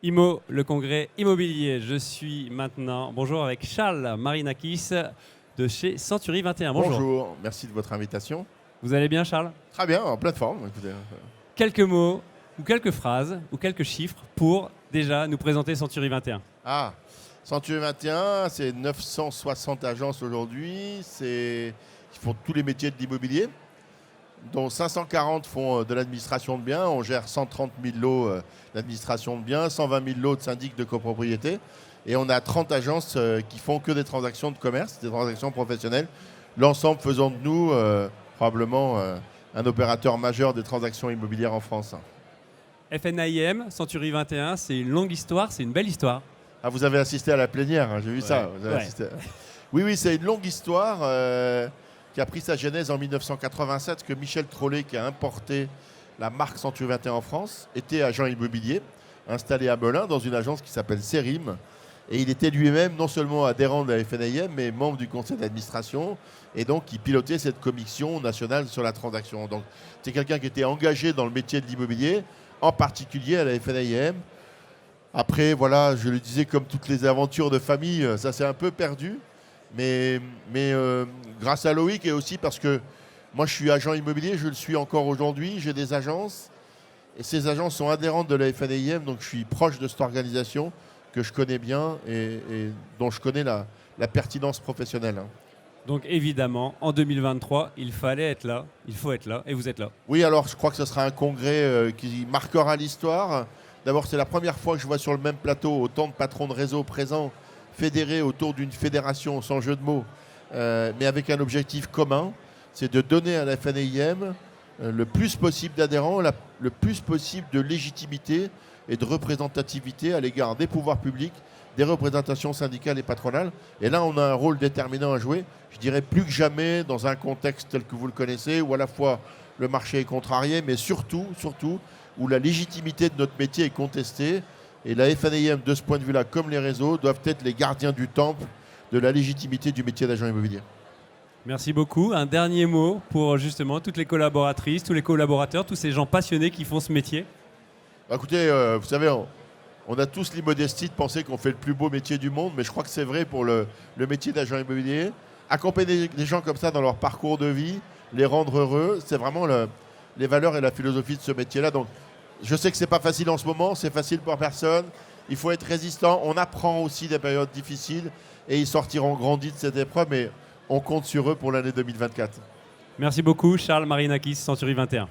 IMO, le congrès immobilier. Je suis maintenant, bonjour, avec Charles Marinakis de chez Century 21. Bonjour. Bonjour, merci de votre invitation. Vous allez bien, Charles? Très bien, en pleine forme. Écoutez. Quelques mots ou quelques phrases ou quelques chiffres pour déjà nous présenter Century 21. Ah, Century 21, c'est 960 agences aujourd'hui. Ils font tous les métiers de l'immobilier, dont 540 font de l'administration de biens. On gère 130 000 lots d'administration de biens, 120 000 lots de syndic de copropriété. Et on a 30 agences qui font que des transactions de commerce, des transactions professionnelles. L'ensemble faisant de nous probablement un opérateur majeur des transactions immobilières en France. FNAIM, Century 21, c'est une longue histoire, c'est une belle histoire. Ah, vous avez assisté à la plénière, hein, j'ai vu ça. Vous avez assisté. Oui, c'est une longue histoire qui a pris sa genèse en 1987, que Michel Trollet, qui a importé la marque Century 21 en France, était agent immobilier, installé à Melun dans une agence qui s'appelle Cérim. Et il était lui-même non seulement adhérent de la FNAIM, mais membre du conseil d'administration. Et donc, il pilotait cette commission nationale sur la transaction. Donc, c'est quelqu'un qui était engagé dans le métier de l'immobilier, en particulier à la FNAIM. Après, voilà, je le disais, comme toutes les aventures de famille, ça s'est un peu perdu. Mais grâce à Loïc et aussi parce que moi, je suis agent immobilier, je le suis encore aujourd'hui. J'ai des agences et ces agences sont adhérentes de la FNAIM, donc je suis proche de cette organisation que je connais bien et dont je connais la pertinence professionnelle. Donc évidemment, en 2023, il fallait être là, il faut être là, et vous êtes là. Oui, alors je crois que ce sera un congrès qui marquera l'histoire. D'abord, c'est la première fois que je vois sur le même plateau autant de patrons de réseau présents, fédérés autour d'une fédération, sans jeu de mots, mais avec un objectif commun, c'est de donner à la FNAIM le plus possible d'adhérents, le plus possible de légitimité et de représentativité à l'égard des pouvoirs publics, des représentations syndicales et patronales. Et là, on a un rôle déterminant à jouer, je dirais plus que jamais dans un contexte tel que vous le connaissez, où à la fois le marché est contrarié, mais surtout, où la légitimité de notre métier est contestée. Et la FNAIM, de ce point de vue-là, comme les réseaux, doivent être les gardiens du temple de la légitimité du métier d'agent immobilier. Merci beaucoup. Un dernier mot pour justement toutes les collaboratrices, tous les collaborateurs, tous ces gens passionnés qui font ce métier. Écoutez, vous savez, on a tous l'immodestie de penser qu'on fait le plus beau métier du monde, mais je crois que c'est vrai pour le métier d'agent immobilier. Accompagner des gens comme ça dans leur parcours de vie, les rendre heureux, c'est vraiment les valeurs et la philosophie de ce métier-là. Donc, je sais que c'est pas facile en ce moment, c'est facile pour personne. Il faut être résistant. On apprend aussi des périodes difficiles et ils sortiront grandis de cette épreuve, mais on compte sur eux pour l'année 2024. Merci beaucoup, Charles Marinakis, Century 21.